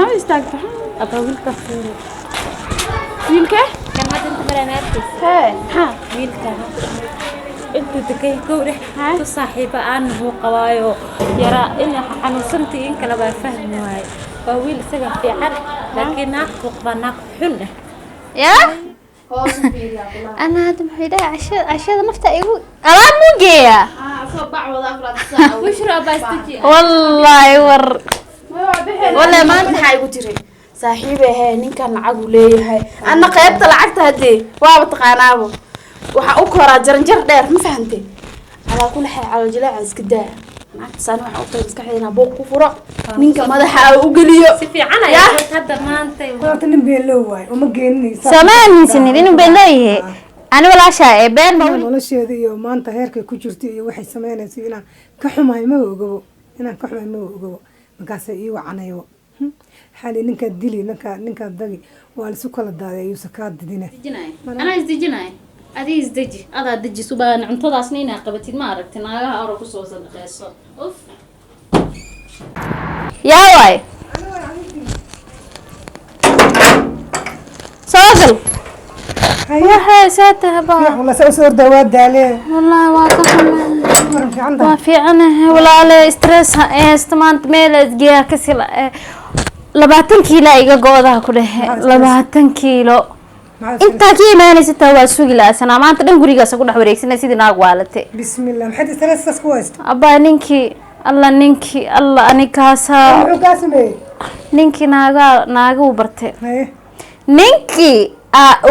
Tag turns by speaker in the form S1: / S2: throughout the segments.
S1: محمد استاكت
S2: أطول كفور
S1: ويلك
S2: كان هذا أنت بلا نركز
S1: ها
S2: ويلك أنت تكيه كورح
S1: ها؟
S2: تصاحب عنه قوايو يرى إن حنوصلتي إنك لما فهم واي فويل سجن في عرق لكن ناقق بناق حنة
S1: يا انا هذا محيدا عشاء نفتا يقول انا مو جايه
S3: صبع وضع فرصة
S2: وشرا باستجي
S1: والله ور
S3: ولا ما انت حاجة تري صاحبي هاي نينك العقو ليه هاي أنا قيبت العقد هدي وابط قنابه وحأكورا جرنجر دير ما فهمتي على كل حال على الجلاء عزكدا سانو حاولت مسكحينا بوق كفرة نينك مدحا وقليو
S2: سفي عنا يا هذا ما أنت
S4: قلت لهم بيلوواي وما جيني
S1: سمان سنين بينيه انا ولا شيء بين
S4: nolosheeda iyo maanta heerkay ku jirto iyo waxay sameynayso inaan ka xumahay ma ogobo markaasay ii wacanayo xali ninka dili ninka dagi waa la isu kala daaday ayuu sakaa didina
S2: أنا إزدجناي أدي إزدجي هذا دجي سبان عن تضع سنين عقبتي ما عرفت أنا أروح أصوص القصة أوف
S1: يا واي صادل waxa saataha baa
S4: wala soo dawaad daale
S1: wallahi waa ka xumaan waa fiicanahay walaale stress istamaant meel isgeeya ka sila 20 kiilo iga goodaha ku dhahe 20 kiilo inta ka iimaanaysa waa sugi laasana maanta dhan gurigaas ku dhax wareegsanay sidii naag waalate
S4: bismillah maxay stress ku haysto
S1: abba ninki alla anikaasa
S4: wuxuu ka sameeyay
S1: ninki naaga u bartay ninki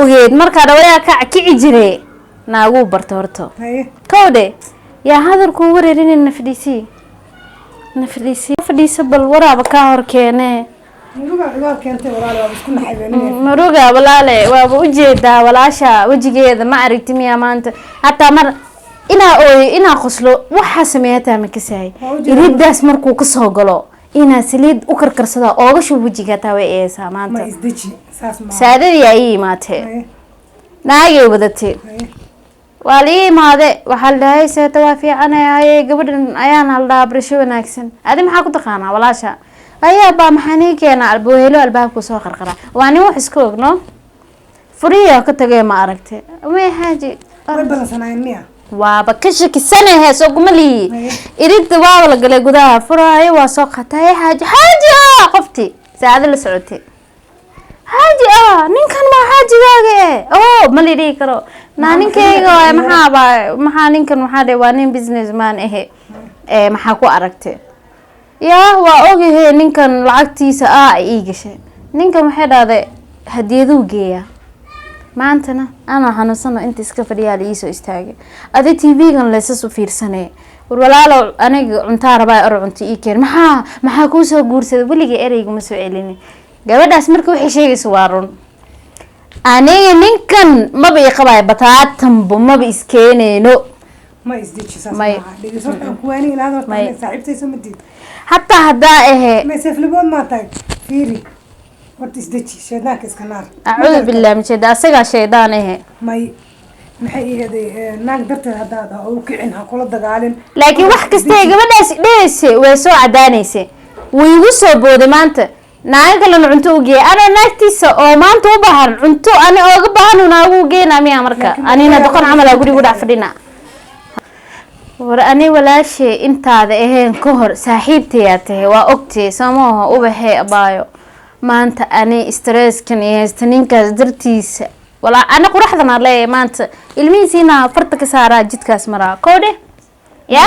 S1: ogeed marka dhawayaa ka kici jire naagu barto horto kowde yaa hadalku wareerin nafdisi bal waraaba ka hor keene muruga walaale waaba u jeedaa walaasha wajigeeda ma aragti miya maanta hataa mar inaa qoslo waxa sameeyata ma kasay iridaas markuu ka soo galo inaa saliid u karkarsada ooga soo wajiga taa way eeysa maanta saadadii ay imaatay naagay wadatay waa la imaade waxa la dhahay seeta waa fiicanay gabadhan ayaan haldaa barasho wanaagsan adi maxaa ku taqaanaa walaasha ayaa baa maxaan keenaa albaabelo albaabku soo qarqara waa nin wax iska ogno furiya ka tagay ma aragtay way haaji waaba ka shakisanahay soo gumali irid waa la galay gudaha furaayo waa soo qatay haaji qofti saacad la socotay haaji ninkan ma haajigaaga ma lidii karo ninkayga maxaa ninkan waxaa waa nin businessman maxaa ku aragtay yaa waa ogahay ninkan lacagtiisa ay ii gashay ninkan waxay dhahday hadiyaduu geeyaa maantana ana xanuunsano inta iska fadhiyaa la iisoo istaagay adi tv-gan leysas u fiirsanay war walaalo aniga cuntaa rabaa ero cunto ii keen maxaa kuu soo guursaday weligay ereyga ma soo celinin gabadhaas marka waxay sheegayso waa run aniga ninkan maba ii qabaay bataatanbo maba iskeeneyno
S4: ma isdijisaas ma dhigiso kuwaani ilaado saaxiibtayso madid
S1: hataa hadaa ahe
S4: ma saflibood ma tahay fiiri warta isdiji shaydaanka iska naar
S1: acuudu billahi min shaytaan asagaa shaydaan ahe
S4: may maxay ihaday naag darteed hadaad u kicin ha kula dagaalin
S1: laakiin wax kasta gabadhaas dheese way soo cadaanaysa way igu soo booday maanta naaga kale cunto u geey ana naagtiisa oo maanta u baahan cunto ani ooga baahan naagu geeyna miya marka anina doqon camal guriga dhax fadhina war ani walaashay intaada ahayn ka hor saaxiibtay tahay waa ogtay samooha u baxay abaayo maanta ani stresskan iyo ninkaas dartiisa wala ana quraxdana leeyahay maanta ilmihiisina farta ka saaraa jidkaas maraa koode ya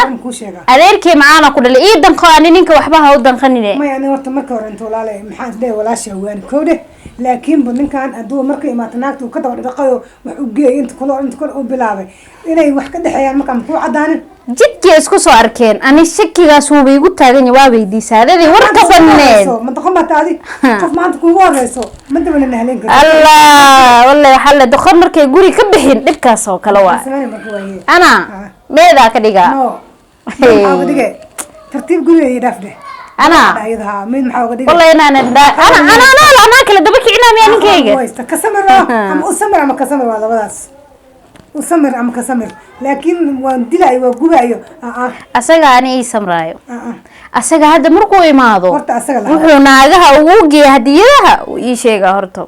S1: adeerkii maana ku dhalay ii danqo ani ninka waxba ha u danqanine
S4: ma yani horta marka hore intuu laalay maxaan leeyahay walaasha waan koode laakiin ninkan aduu marka imaata naagtu ka daba dhaqayo wax u geey inta kale u bilaabay inay wax ka dhaxeeyaan marka ku cadaanin
S1: jidkii isku soo arkeen ani shakigaas uu igu taagan yahay waa weydiisaadadii war ka badneen
S4: ma doqon ma taadi qof maanta ku wareyso ma dabana nahleen karo
S1: allah wallahi xalla doqon markay guri ka bixin dhibkaas oo kala waa ana meeda ka dhiga
S4: no ma dhiga tartiib guri ay dhaafde
S1: ana
S4: ayadaha mid maxaa uga dhiga
S1: wallahi ana kala daba kicina miya ninkayga
S4: waysta ka samiro ama u samir ama ka samir waa labadaas وسمر أم كسمر لكن ودلعي وجوعي
S1: أسرع أنا إيه سمرايو asaga hadda markuu imaado
S4: horta asaga la
S1: wuxuu naagaha ugu geeya hadiyadaha uu ii sheegaa horta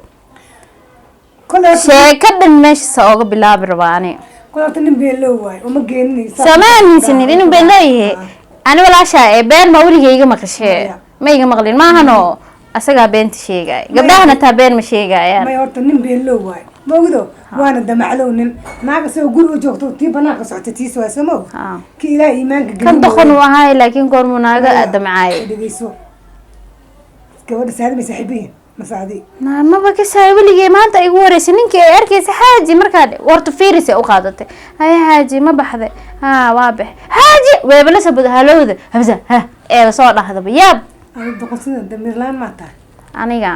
S4: kole
S1: sheeko dhan meesha ooga bilaabi rabaa ani
S4: horta nin been loo waay uma geeninaysa
S1: sama aaminsanin inuu been leeyahay ani walaashaa ee been ma weliga iga maqashee ma iga maqlin maahano asagaa beenta sheegaya gabdhahana taa been ma sheegayaan
S4: may horta nin been loo waay ma ogdo waana damaclow nin naaga soo guri u joogto tii banaanka socota tiis waa sama og ki ilaahay iimaanka
S1: kan doqon uu ahaay laakiin goormuu naaga damcaayay
S4: dhegeyso gabadha saadi may saaxiibiin masaadi
S1: maba kasaay weligay maanta igu wareysa ninkii ay arkaysa xaaji markaa warta fiiris u qaadatay haya xaaji ma baxday waa bax xaaji weebala sabad halowda habsa ee soo dhahdaba yaab
S4: ay doqosida damirlaan ma tahay
S1: aniga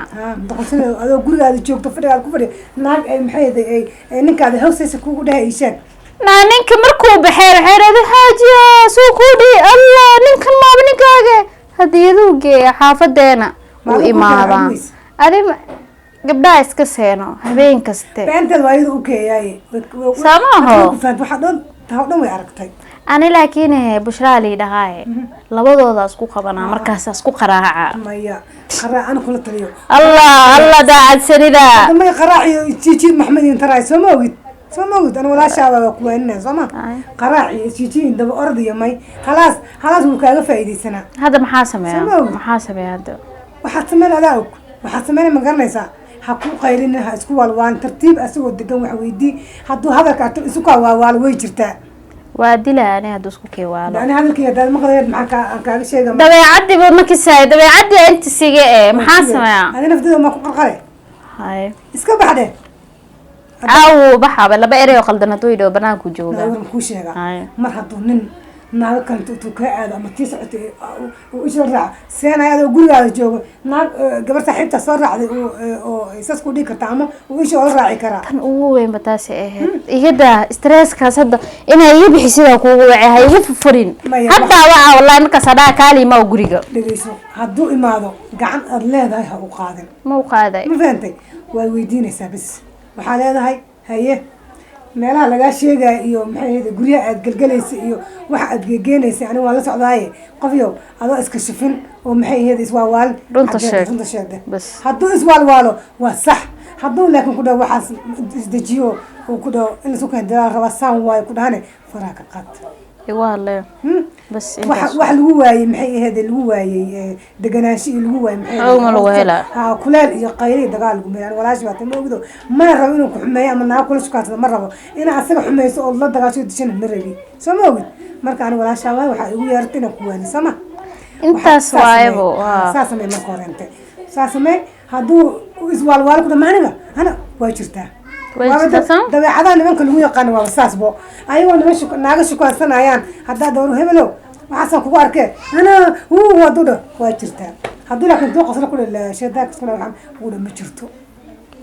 S4: doqosida adoo gurigaada joogto fadhigaada ku fadhiya naag ay maxay ay ninkaada hawsaysa kugu dhahay ishaag
S1: ninka markuu baxay waxay raadin xaaji soo ku dhii allah ninkan maaba ninkaaga hadiyaduu geeya xaafadeena u imaadaa adi gabdhaha iska seeno habeen kaste
S4: beenteed waa iyada u keeyaaye
S1: samaho
S4: waxa dhan way aragtay
S1: ani laakiin bushraa lii dhahaaye labadooda isku qabanaa markaas isku qaraaca
S4: maya qaraa ana kula taliyo
S1: allah daacadsanida
S4: damay qaraaciyo jijiid maxmed intaraay soo ma ogid ana walaashaaba waa kuwaanina soo ma qaraaciyo jijiid daba ordiyo may khalaas wuu kaaga faa'iidaysanaa
S1: hadda maxaa sameeya hadda
S4: waxaad sameyn adaa og waxaad sameyn ma garanaysaa ha ku qaylinin ha isku waalwaan tartiib asagoo degan wax weydii hadduu hadalka ato isu kaa waawaalo way jirtaa
S1: waa dila ani hadda isku keewaalo
S4: ani hadalkii hadaad maqlayeed maxaa kaaga sheega
S1: dabeecadiiba ma kisaay dabeecadii inta sige maxaa sameeya
S4: adi nafteeda ma ku qarqare
S1: hay
S4: iska baxde
S1: caawu baxaaba laba erey oo qaldan hadduu yidhaho banaanku jooga
S4: waan kuu sheega mar hadduu nin naaga kanta intuu kaa aado ama tii socotay uu isla raaco seenay adoo gurigaada joogo naag gabar saaxiibta soo raacday oo isas ku dhigi karta ama uu isha ola raaci karaa
S1: tan ugu weynba taasi ahayd igada stresskaas hadda inay iga bixi sidaa kuugu wacay ha igu furin haddaa waxa wallahi markaas hadhaa kaalimaa guriga
S4: dhegeyso hadduu imaado gacan aad leedahay ha u qaadin
S1: ma u qaaday
S4: ma fahantay waad weydiinaysaa bis waxaa leedahay haye meelaha lagaa sheegaya iyo maxay ahayd guryaha aad galgalaysa iyo waxa aad gegeynaysa aniga waan la socdaaye qofyow adoo iska shifin oo maxay ahayd iswaalwaalin runta sheegde hadduu iswaalwaalo waa sax hadduu laakiin ku dhaho waxaas isdejiyo uu ku dhaho in lasu keen dalaal rabaa saan waayo ku dhahane faraha ka qaad
S1: iwaale bas
S4: wax lagu waayey maxay ahayd lagu waayey deganaansho iyo lagu waayey maxay
S1: ahayd lagu helaa
S4: kuleel iyo qayli dagaal lagu meeyaan walaashi baad ma ogdo ma rabo inuu ku xumeeyo ama naag kula shukaansado ma rabo in asaga xumeyso oo la dagaasho dishan ma rabi soo ma ogid marka ani walaasha waxa igu yeertay inaan ku waani sama
S1: intaas waaybo
S4: saas samee marka horente saas samee hadduu iswaalwaalo ku dhamaaniga ana waa jirtaa dabeecadaha nimanka lagu yaqaano waaba saasbo ayagoo naaga shukaansanayaan haddaa dawru hebelow waxaasaan kugu arkee ana hadduu dha waa jirtaa hadduu laakiin duu qasla kudha sheedaakasuna waxaan ugu dha ma jirto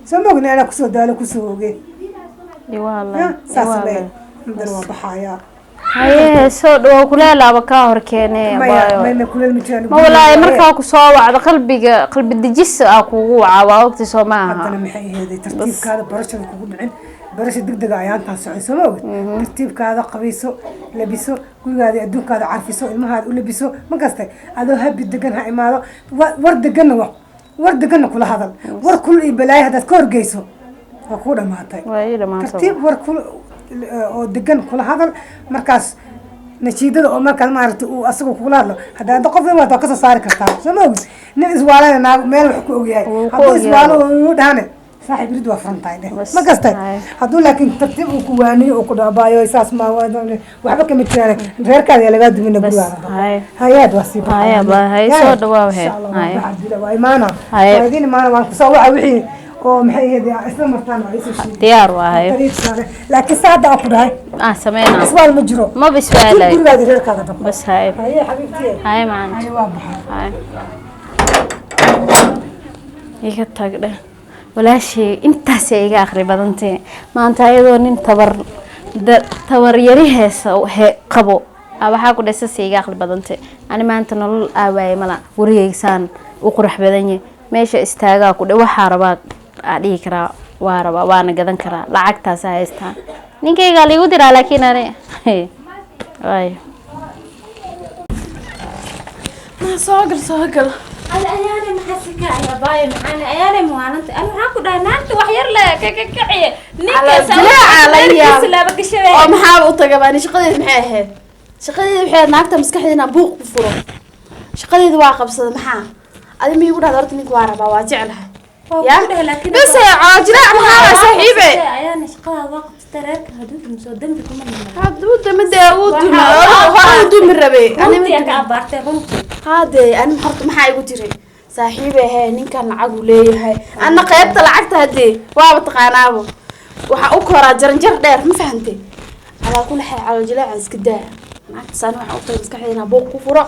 S4: soo ma ogni anaa kusoo daalo kusoo oge saas samee mudan waa baxayaa
S1: haye soo dhawo kuleelaaba kaa hor keene ma walaahi markaa kusoo wacdo qalbi dejis ah kugu wacaa waa ogti soo maaha
S4: haddana maxay aheeday tartiibkaada barashada kugu dhicin barasha degdega ayaantaa socay soo ma ogid tartiibkaada qabayso labiso gurigaada adduunkaada carfiso ilmahaada u labiso ma kastay adoo habi degan ha imaado war deganna kula hadal war kul iyo balaayo haddaad ka horgeyso waa kuu dhamaatay tartiib war kul oo degan kula hadal markaas natiijada oo markaad maaragtay uu asaga kula hadlo hadda qof in waa kasoo saari kartaa soo ma ogid nin iswaalana naag meel wax ku ogyahay hadduu iswaalo uu dhahane saaxiib rid waa furantahay dheh ma kastay hadduu laakiin tartiib uu ku waaniyo uu ku dhaabaayo saas ma waxba kama jiraan reerkaada lagaa dumina gurigaada hayaad waa sii
S1: hay soo dhawaa
S4: waa imaana waa idin imaana waan kusoo waxa wixii oo maxay ahayd isla martaan waa isoo sheegay
S1: diyaar waahay
S4: laakiin saada ku dhahay
S1: sameeyna
S4: iswaal ma jiro
S1: ma biswaalay
S4: gurigaada reerkaada dhaq
S1: bas hay
S4: xabiibtii
S1: hay maanta
S4: waa baxay
S1: iga tagdhe walaashey intaas iga akhri badantay maanta ayadoo nin tabar yari heesa qabo waxaa ku dhasas iga akhri badantay ani maanta nolol aawaaye mala wariyeysan u qurux badan yahay meesha istaagaa ku dhow waxaa rabaa dhihi karaa waa rabaa waana gadan karaa lacagtaas haystaa ninkayga liigu diraa laakiin ani
S3: soogal
S2: ada ayaanay maxaa si kacaya baayo maxaana ayaanay muwaananta ana waxaan ku dhahay naanta wax yar le kakaciye ninkaslaaba gashabe
S3: oo maxaaba u taga baani shaqadeeda maxay ahayd shaqadeeda waxay ahayd naagta maskaxdeeda inaan buuq ku furo shaqadeeda waa qabsada maxaa adi miyay ku dhahda horta ninka waa rabaa waa jeclahay ya bas caajiraac maxaa saaxiibe
S2: ayaana shaqadaada waa qabsata reerka hadduu dumsoo dambi kuma
S3: hadduu damade uu duma hore uu dumi rabe
S2: runtii ka abaartay runtii
S3: haadee ani horta maxaa igu jiray saaxiibe ahee ninkan lacagu leeyahay ana qaybta lacagta hadee waaba taqaanaabo waxaa u koraa jaranjar dheer ma fahantay calaa kula xay calojilaacan iska daa naagtasaan waxaa u tahay maskaxdeeda inaa buuq ku furo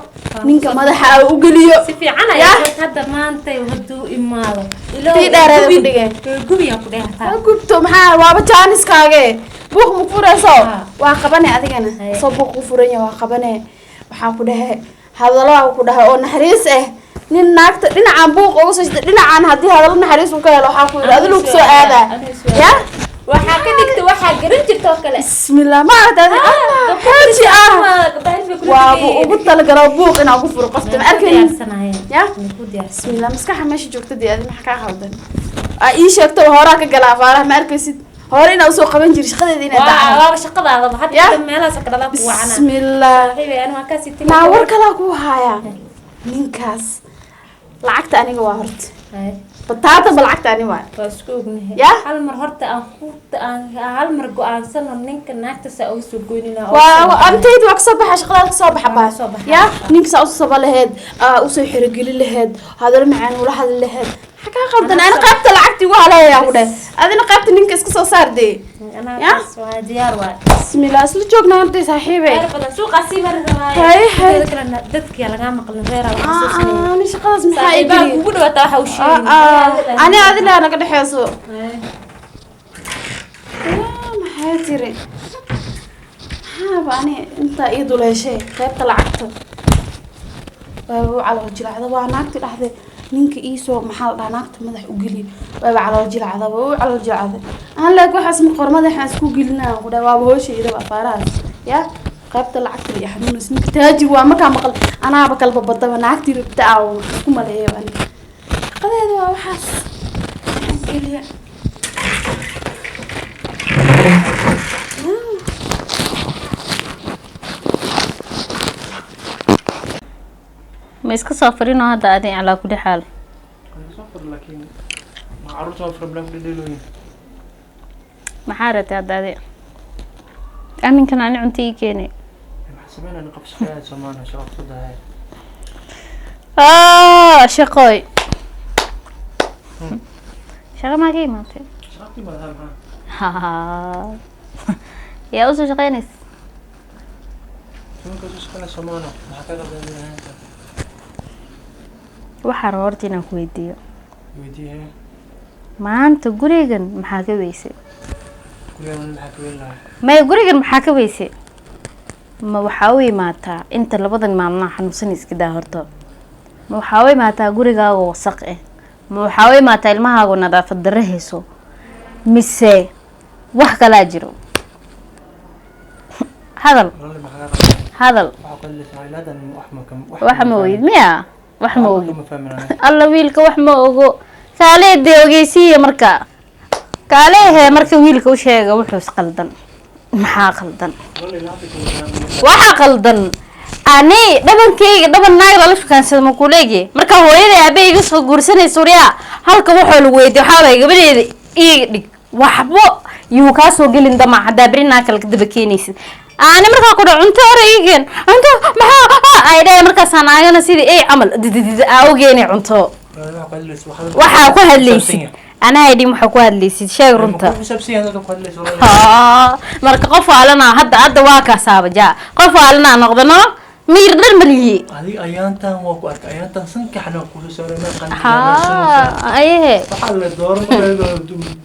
S3: ninka madaxa u geliyo
S2: si fiican ayaa hadda maanta hadduu imaado
S3: tii dheereeda ku dhigeen
S2: gubiyaa ku dheertaa
S3: gubto maxaa waaba jaaniskaage buuq ma furayso waa qabane adigana soo buuq ku furanya waa qabane waxaa ku dhahe hadalaa ku dhahe oo naxariis ah nin naagta dhinacaan buuq uga soo jeeda dhinacaan haddii hadallo naxariis uu ka helo waxaa ku yidhi adilu ku soo aadaa ya
S2: waxaa ka dhigta waxaa garan jirta oo kale
S3: bismillah ma aragtay xaaji ah waaba ugu talagalo buuq inaan ku furo qofta ma arkaynin ya bismillah maskaxa meesha joogta dee adi maxa kaa qaldan ii sheegto horaa ka galaa faaraha ma arkaysid hore inaa usoo qaban jiri shaqadeeda inay
S2: waa shaqadaada hadda meelahaas ka dhalaa ku wacana
S3: bismillah
S2: aan waa ka sitin
S3: naa war kala ku haya ninkaas lacagta aniga waa horta bataata balacagta ani waa
S2: isku ognahay
S3: ya
S2: hal mar horta aan hal mar go'aansano ninka naagta saa ugu soo goynina
S3: waa antaydi waa kasoo baxa shaqadaada kasoo baxa baa ya ninka saa usoo saba laheyd usoo xirogeli laheyd hadal macaan ula hadli laheyd maxaa kaa qaldan ana qaybta lacagti ugu haleeyaa ku dheh adina qaybta ninka iska soo saar dee
S2: ya waa diyaar waa
S3: bismillah isla joognaa horta saaxiibe
S2: suuqa sii mar dadka laga maqlin reera
S3: ani shaqadaas maxaa ay
S2: baa kugu dhawaata waxa uu sheegay
S3: ani adina naga dhaxeyso maxaa tiri maxaaba ani intaa ii duleeshay qaybta lacagta waaba u calool jilacda waa naagti dhahday ninka iisoo maxaa la dhahaa naagta madax u geliy waaba calool jilacda waa u calool jilacda aan leeg waxaas maqor madaxaan isku gelinaa ku dhahay waaba hooshayda afaarahaas ya qaybta lacagta iyo xanuunas ninka taajir waa markaa maqal anaaba kalba badaba naagtii rabta aa isku maleeyo ani shaqadeeda waa waxaas geliya
S1: ما iska soo farino hadda adin calaa kulli xaal
S5: لكن ما عرفت ما فرق بلا دليلوين
S1: maxaa ratay hadda adi aminkan ani cunto ii keenay
S5: حسبين انا قبس حياة سمانة شرف صدها
S1: shaqooy shaqa maa ka imaatay
S5: شرفتي ما لها
S1: yaa usoo shaqeynaysa
S5: شنو كنت شغالة سمانة ما حكيت لها انت
S1: waxaan rabaa horta inaan ku weydiiyo
S5: ويديها
S1: maanta gurigan maxaa ka weysay
S5: كل يوم نحكي لها
S1: maya gurigan maxaa ka weysay ma waxaa u imaataa inta labadan maalmaha xanuunsan iska daa horta ma waxaa u imaataa gurigaaga wasaq ah ma waxaa u imaataa ilmahaaga nadaafad darro hayso mise wax kalaa jiro hadal
S5: والله ما حكيت
S1: hadal
S5: وحقول لك لا ده احمكم
S1: wax ma ogid miya wax ma ogid
S5: ما فاهم انا
S1: alla wiilka wax ma ogo kaalee dee ogeysiiya marka kaaleehee marka wiilka u sheega wuxuu isqaldan maxaa qaldan
S5: والله لا اعطيك
S1: waxaa qaldan ani dhabankeyga dhaban naag lala shukaansada ma kuleegi marka hooyada aabe iga soo guursanaysa waryaa halka waxoo lagu weydiy waxaa waay gabadeeda iiga dhig waxbo yuu kaa soo gelin damac haddaa beri naa kale kadaba keenaysid ani markaa ku dhac cunto hore iigeen cunto maxaa ay dhahay markaasaa naagana sidii ey camal dididid aa ugeeni cunto waxaa ku hadlaysid anaa idhin waxaa ku hadlaysid sheeg runta marka qof waalana hadda waa kaasaaba jaa qof waalana noqdano miyir dhan malihi
S5: هذه ايانتان واكو ارك ايانتان سنكحنا كوسو سورينا
S1: ayahe
S5: waxaa la dooran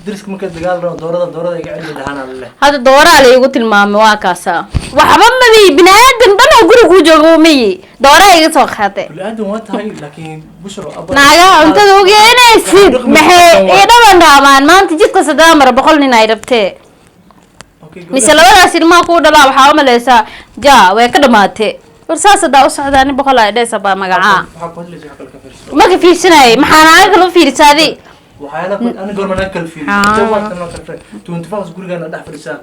S5: diriska marka dagaal rabo doorada iga celi lahaana leh
S1: hadda dooraa la igu tilmaamay waa kaasa waxba mabi binaadam dhan oo guriga ku joogo mayi dooraa iga soo qaatay
S5: bini'aadam waa tahay laakiin bushro
S1: naaga cuntada ugeynaysid maxay ii dhaban dhaamaan maanta jidka saddex mar 100 nin ay rabtee mise labadaas ilmaha ku dhalaa waxaa u maleysaa jaa way ka dhamaatay warsaas daa u socdaa nin boqol ay dheesa baa magacaa
S5: waxaa ku hadlaysa wax kale ka fiirso
S1: ma ka fiirsanay maxaa anaga kala fiirsaday
S5: waxyaala ku ana gormana kala fiiriyo jawaabta noo kala fiiriyo 24 guriga dhex fadhisaa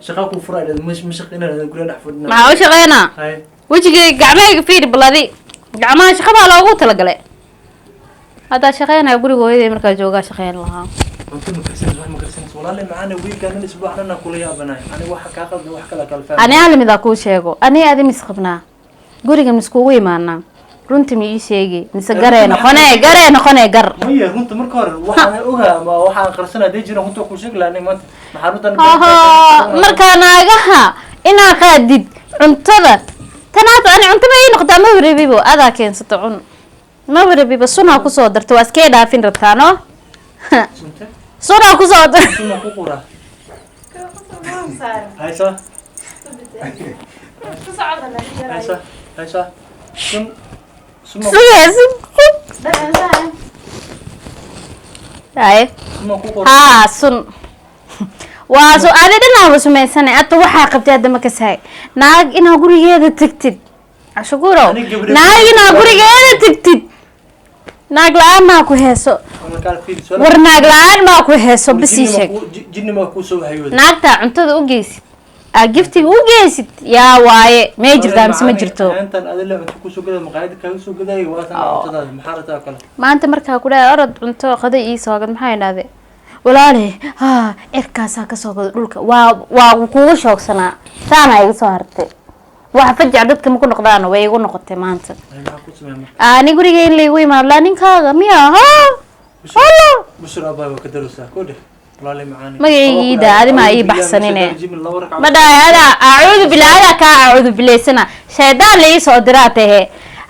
S5: shaqa ku furay ma shaqeynaa guriga dhex fadhina
S1: maxaa u shaqeynaa
S5: hay
S1: wajigay gacmahayga fiiri baladi gacmaha shaqada loogu talagalay hadda shaqeynaa guriga hooyaday markaa joogaa shaqeyn lahaa
S5: cunto ma karsan wax ma karsan walaalahay macana wiilkaan isbuucna kula yaabanahay ani waxa ka qaldan wax kala kala fahmay
S1: ani alimida ku sheego ani aadi misqabnaa guriga miskugu imaanaa runtii ma ii sheegi mise gareena qone gar
S5: maya runta marka hore waxaan ogaa ma waxaan qarsanaa deejina runta ku sheeg laanay maanta maxarudan
S1: marka naagaha inaa qaadid cuntada tanaad ani cunto ma ii noqdaa ma warabibo adaa keensato cun ma warabibo sunaa kusoo darto waa iskee dhaafin rabtaano sunaa kusoo darto
S5: suma ku qura haysa haysa haysa suma suma ku qura
S1: sun waa so adi dhinaa sumaysanay ata waxaa qabtay hadda ma kasahay naag inaa gurigeeda tagtid ashuguro naag inaa gurigeeda tagtid naag la-aan maa ku heeso war naag la-aan maa ku heeso bisii sheeg
S5: jinni ma ku soo hayay
S1: naagtaa cuntada u geysid aa giftiga u geysid yaa waaye may jirtaa mise ma jirto
S5: intan adila cunto ku soo gaday maqaayad ka soo gaday waa tan cuntada maxarata kale
S1: maanta markaa ku dhaay orod cunto qada ii soo gad maxay idhahdeen walaale cirkaasaa kasoo gada dhulka waa kugu shoogsanaa saana iga soo hartay waxa fajac dadka ma ku noqdaan way igu noqotay maanta ani guriga in laygu imaado laa ninkaaga miya
S5: bushra abaa ka darusaa kodhe walaale macaani
S1: magayida adi ma ii baxsanine ma dhahay ada acuudu billah ada ka acuudu bilaysana shaydaan la ii soo diraa tahe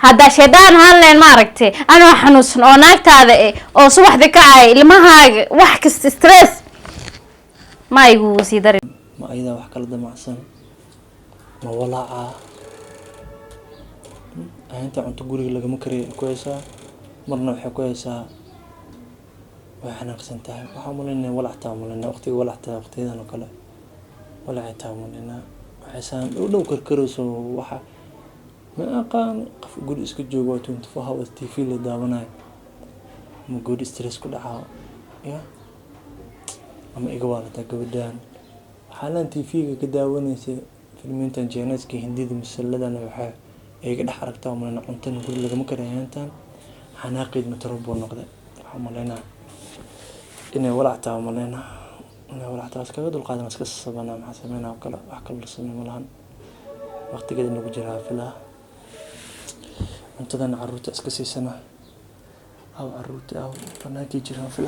S1: hadda shaydaan hanleen ma aragtay anoo xanuunsan oo naagtaada oo subaxda kacay ilmahaaga wax kasta stress ma igu sii dari
S5: ma ayada wax kala damacsan ma walaaca inta cunto guriga lagama kariyo ku haysaa marna waxay ku haysaa way xanaaqsan tahay waxaa mulinay walactaa mulinay waqtiga walactaa waqtiyadan oo kale walactaa mulinay waxaysan dhow karkarayso waxa ma aqaan qof guri iska joogo 24 hours TV la daawanayo ma guri stress ku dhaca ya ama iga waalata gabadhan xaalan TV ka daawanaysa filmintan jeenaska hindida masaladana waxa ay ka dhex aragtaa ma cuntan guri lagama karayantan xanaaqid ma tarbo noqday waxa malena inay walactaa malena inay walactaa iska dulqaadan iska sabana ma sameeyna kala wax kala sameeyay malahan waqtigeeda nagu jiraa filaa cuntadan caruurta iska siisana aw caruurta aw banaanka jiraan filaa